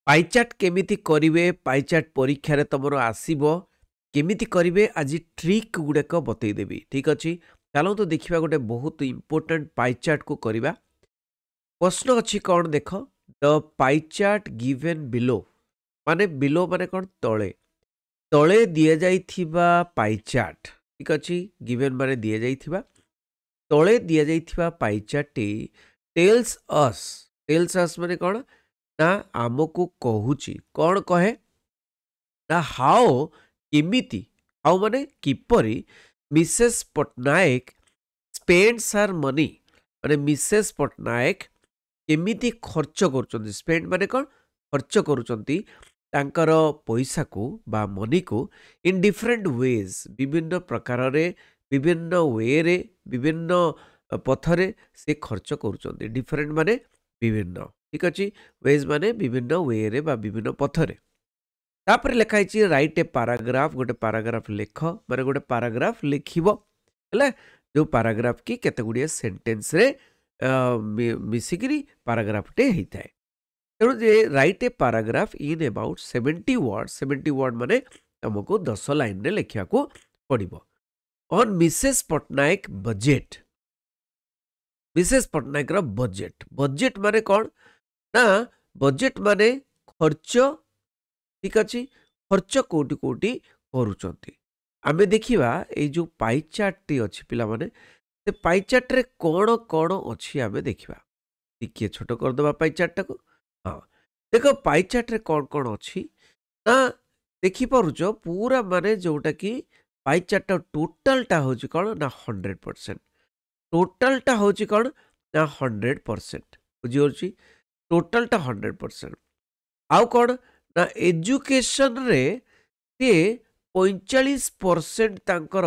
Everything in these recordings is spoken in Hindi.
पाइचाट केमिति करिवे पाइचाट परीक्षा रे तमरो आसीबो केमिति करिवे आज ट्रिक गुडेक बतई देबी ठीक अछि। चलो तो देखिबा गोटे बहुत इंपोर्टेंट पाइचाट को करिबा। प्रश्न अछि कौन देख द पाइचाट गिवन बिलो माने बिलो माने कौन तळे तळे दिया जाइथिबा पाइचाट ठीक अछि गिवन माने दिया जाइथिबा तळे दिया जाइथिबा पाइचाटी टेल्स अस माने कौन ना आमको कहूची कौन कहे ना हाउ केमिति हाउ माने किपरि Mrs Patnaik spends her money माने मिसेस पटनायक केमिति खर्च करुचंती स्पेंड माने कौन खर्च करुचंती तांकर पैसा को बा मनी को इन डिफरेंट वेज विभिन्न प्रकार रे विभिन्न वे रे विभिन्न पथरे से खर्च करुचंती डिफरेंट माने विभिन्न ठीक अछि वेज माने विभिन्न वे रे बा विभिन्न पथरे तापर लिखा है राइट ए पाराग्राफ गोटे पाराग्राफ लेख माने गोटे पाराग्राफ लिखिबो हेले जो पाराग्राफ की केते गुडिया सेंटेंस रे मिसिकरी पाराग्राफ टे होता है तेणु जे write a paragraph in about 70 word माने तुमको 10 लाइन रे लिखिया को पड़िबो on Mrs Patnaik budget Mrs Patnaik रो बजेट बजेट माने कौन ना बजेट माने खर्च ठीक अच्छे खर्च कोटी कोटी करुचंती आमे देखिबा ए जो पाई चार्ट टी अछि पिला माने से पाई चार्ट रे कोन कोन अछि आमे देखिबा टिके छोट कर दबा पाई चार्ट को हां देखो पाई चार्ट रे कोन कोन अछि ना देखि परुचो पूरा माने जोटा की पाई चार्ट टोटल टा होची कोन ना 100% टोटल टा होची कोन ना 100% बुझी होची टोटल टा 100% आउ कोन ना एजुकेशन रे ते 45% तांकर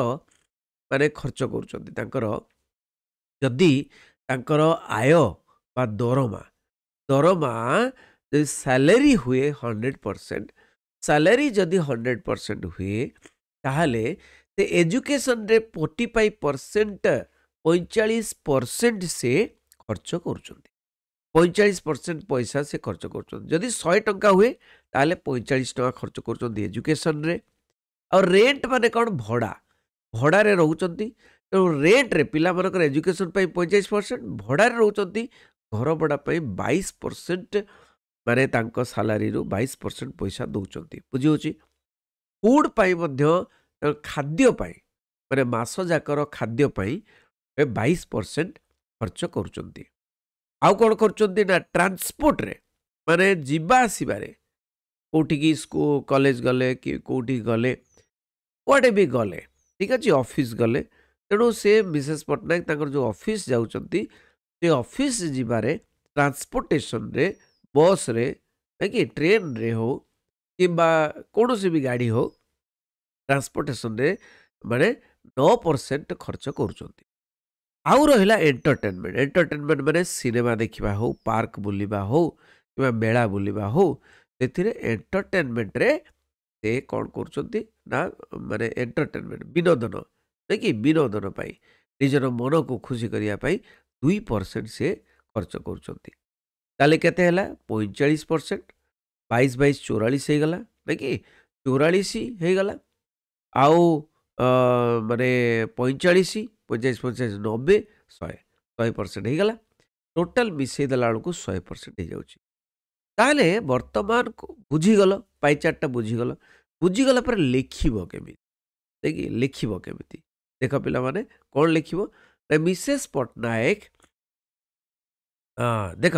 माने खर्च करुचंती तांकर जदि तांकर आय बा दरमा दरमा जदि सैलरी हुए 100% सैलरी जदि 100% हुए ताहले ते एजुकेशन रे 45% 45% से खर्च करुचंती 45% पैसा से खर्च कर जदि 100 टंका हुए ताले 45 टंका खर्च कर एजुकेशन रे और रेंट माने कौन भड़ा भड़ा रे रहउचंती तो रेंट रे पिला मनकर एजुकेशन पई 45% भड़ा रे रहउचंती घर भड़ा पई 22% माने तांको सैलरी रो 22% पैसा दउचंती बुझी होची फूड पई मध्य खाद्य पई माने मास जाकर खाद्य पई 22% खर्च करुचंती आउ कौन कर ट्रांसपोर्ट रे माने जीवा आसबारे कोठी की स्कूल कॉलेज गले कि कोठी गले कुआडे भी गले ठीक अच्छे ऑफिस गले तेणु से मिसेस पटनायक तांकर जो ऑफिस जाउचंती से ऑफिस जीवारे ट्रांसपोर्टेशन रे बस रे कि ट्रेन रे हो किंबा कौन सी भी गाड़ी हो ट्रांसपोर्टेशन रे माने 9% खर्च करुचंती आउ रहिला एंटरटेनमेंट माने सिनेमा देखिबा हो पार्क बुलिबा हो कि मेला बुलिबा हो से एंटरटेनमेंट रे से कौन करुचंती ना माने एंटरटेनमेंट विनोदन नहीं कि विनोदन पाई निजर मन को खुशी करिया पाई 2% से खर्च करुचंती ताले केते हला 45% 22 22 44 हे गला नहीं कि 44 हे गला आउ माने 45 50 50 90 100% हो गला टोटाल मिसई देला को 100% हो जाउची ताले वर्तमान बुझीगल पाई चार्टा बुझीगला पर लिखिबो केमी देखि लिखिबो केमिति देख पिला माने कोन लिखिबो मिसेस पटनायक देख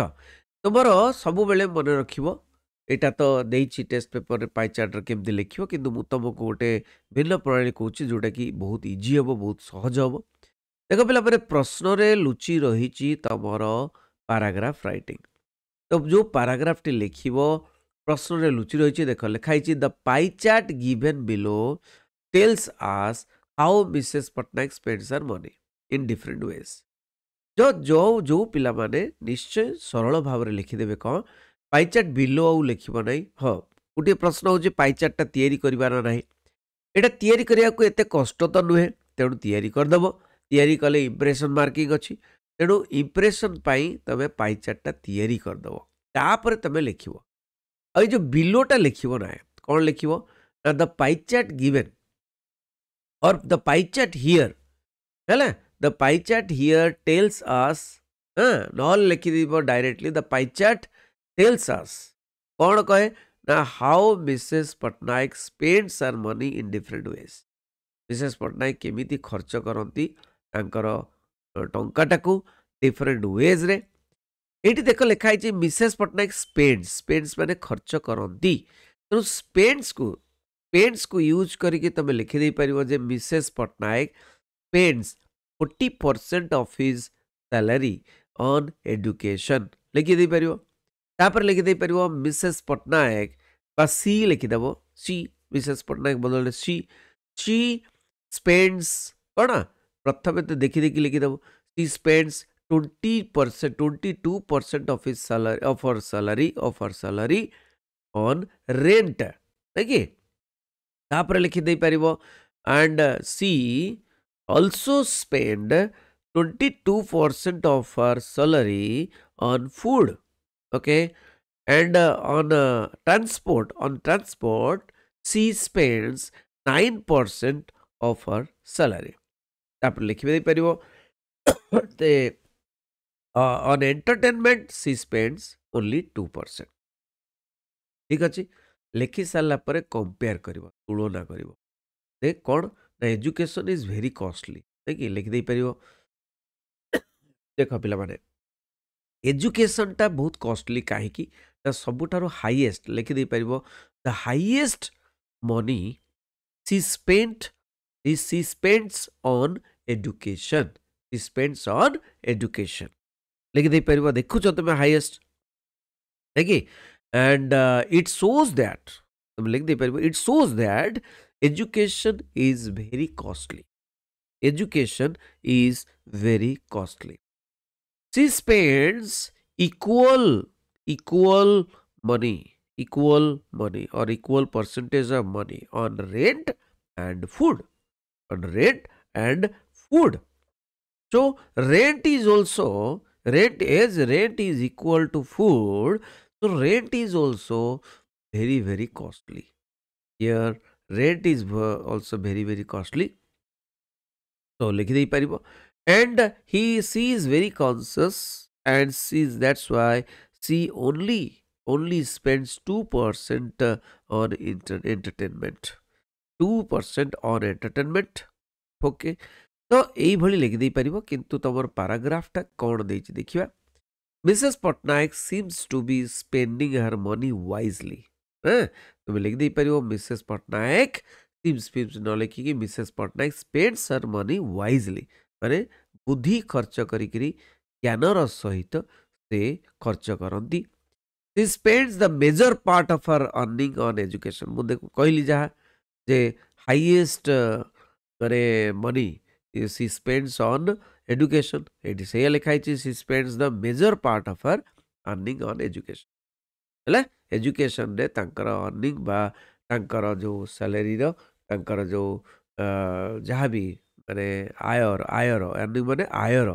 तुमर सब बेले मन रखिबो एटा तो देइछि टेस्ट पेपर रे पाई चार्ट केमती लिखिबो किंतु मु तुमको गोटे भिन्न प्रणाली कहूछि जोटा कि बहुत इजी हबो बहुत सहज हबो देख पिला माने प्रश्न रे लुचि रहिछि तमर पैराग्राफ राइटिंग तो जो पैराग्राफ टी लिखिबो प्रश्न रे लुचि रहिछि देख लिखाइछि the pie chart given below tells us how Mrs Patnaik spends her money in different ways जो जो जो पिला माने निश्चय सरल भाव रे लिखिदेबे कौन पाई चार्ट बिलो आउ लिखिबो नै हाँ गोटे प्रश्न होछि पाई चार्ट तैयारी करिबार नाही एटा तैयारी करिया को एते कष्ट तो नुहे तेणु तैयारी करदेव तैयारी कले इंप्रेशन मार्किंग अच्छी तेणु इंप्रेशन पाई तमे पाई चार्टा तैयारी करदेव तापर तमे लिखिबो आ जो बिलोटा लिखिबो ना कौन लिखिबो ना द पाई चार्ट गिवन और द पाई चार्ट हियर है the pie chart here tells us नॉल लिखि दीबो directly the pie chart tells us कौन कहे ना how Mrs Patnaik spends her money in different ways Mrs Patnaik केमिति खर्च करती टंकाटाकू डिफरेंट वेज रे एटी देख लिखाई मिसेस पटनायक स्पेंड्स स्पेंड्स माने खर्च करती तेणु स्पेंड्स को यूज करके तुम लिखिदे पार जे Mrs Patnaik spends 40% of his salary on education लिखिदे पार तापर लिखिदे पार मिसेस पटनायक बा सी लिखिदेव सी मिसेस पटनायक बदल सी स्पेंड्स कौन प्रथम तो देखी देखी लिखिदेव सी spends 22% of his salary of her salary on rent देखिए तापर लिखि दे परिबो and she also spend 22% of her salary on food okay and on transport she spends 9% of her salary तापर लिखि दे परिबो ते on entertainment she spends only 2% ठीक अच्छे लिखि सारा पर कंपेयर कर तुलना कर देख कौन ना एजुकेशन इज वेरी कॉस्टली देखिए लिखिदे पार देख पिला माने एजुकेशन टा बहुत कॉस्टली कहीं सबुठार हाईएस्ट लिखिदे पार the highest money she spends on education she spends on education लिखिदे पार देखुच तुम हाईएस्ट देखिए एंड इट शोज दैट तुम लिख दे पार it shows that education is very costly education is very costly she spends equal money or equal percentage of money on rent and food so rent is equal to food so rent is also very very costly here rent is also very very costly so likhi dei paribo and she is very conscious and that's why she only spends 2% on entertainment 2% on entertainment okay तो यही लिखिदे पार किंतु तुम पाराग्राफटा कौन दे देखा Mrs Patnaik seems to be spending her money wisely तुम लिखिदे पार मिसेस पटनायक सीम्स न लिखिकी Mrs Patnaik spends her money wisely माने बुद्धि खर्च करी ज्ञानर सहित से खर्च करती she spends the major part of her earning on education मुझे कहली जहाँ जे हाईएस्ट माने money she spends on education ये से लिखाई she spends the major part of her earning on education है एजुकेशन रे तांकर अर्निंग बा तांकर जो सैलरी रो तांकर जो जहाँ भी माने आयर अर्निंग माने आयर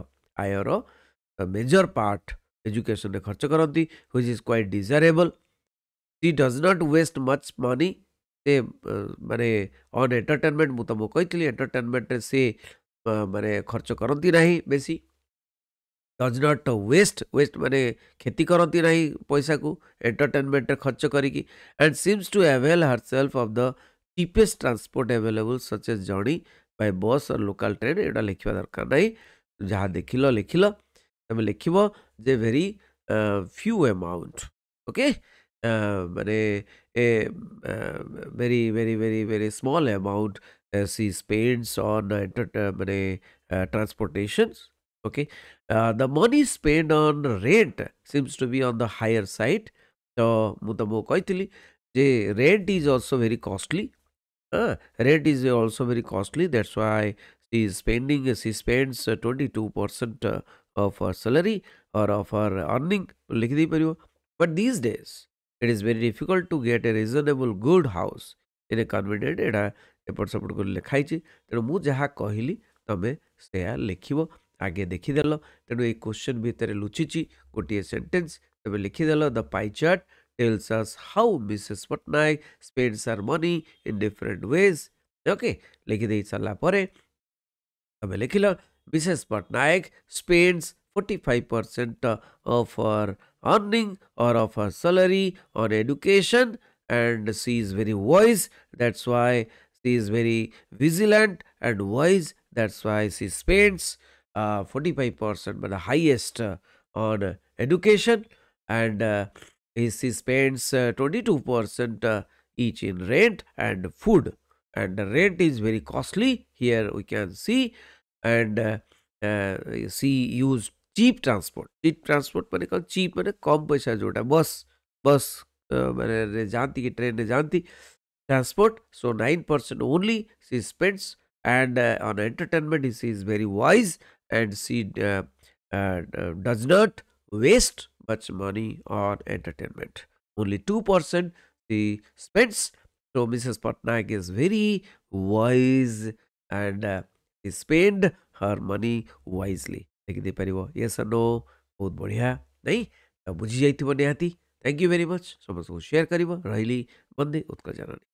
मेजर पार्ट एजुकेशन रे खर्च करती which is quite desirable she does not waste much money से माने ऑन एंटरटेनमेंट मु तुमको कही एंटरटेनमेंट से माने खर्च करती नहीं बेसी डज नॉट वेस्ट माने खेती करती नहीं पैसा को एंटरटेनमेंट खर्च करी and seems to avail herself of the cheapest transport available such as journey by bus और लोकल ट्रेन एटा लिखा दरकार नहीं जहाँ लिखिल तुम लिख जे वेरी फ्यू अमाउंट ओके माने very very very very small amount she spends on माने transportations okay the money spent on rent seems to be on the higher side तो मु तुमको कही जे rent is also very costly rent is also very costly that's why she spends 22% of her salary or of her earning लिख दी परियो but these days it is very difficult to get a reasonable good house in a convenient एटा एपट सेपट कर लिखाई तेणु मुझे जहाँ कहली तुम से लिख आगे देखीदेल तेणु ये क्वेश्चन भितर लुचि गोटे सेंटेंस तुम लिखिदेल the pie chart tells us how Mrs. Patnaik spends her money in different ways. Okay, लिखि देई सारला परे तमे लिखिल Mrs. Patnaik spends 45% of her earning or of her salary on education, and she is very wise. That's why she is very vigilant and wise. That's why she spends 45%, but the highest on education, and she spends 22% each in rent and food. And the rent is very costly. Here we can see, and she use cheap transport. Cheap transport माने कौन? cheap माने कम पैसा जोटा बस बस माने जानती की ट्रेन ने जानती transport. So 9% only she spends, and on entertainment she is very wise, and she does not waste much money on entertainment. Only 2% she spends. So Mrs. Patnaik is very wise, and she spend her money wisely. ଦେଖିଦେଇପାରିବ yes or no? ବହୁତ ବଢ଼ିଆ ନାଇଁ ବୁଝି ଯାଇଥିବ ନିହାତି। Thank you very much. ସମସ୍ତଙ୍କୁ ସେୟାର କରିବ। ରହିଲି ବନ୍ଦେ ଉତ୍କଳ ଜନନୀ।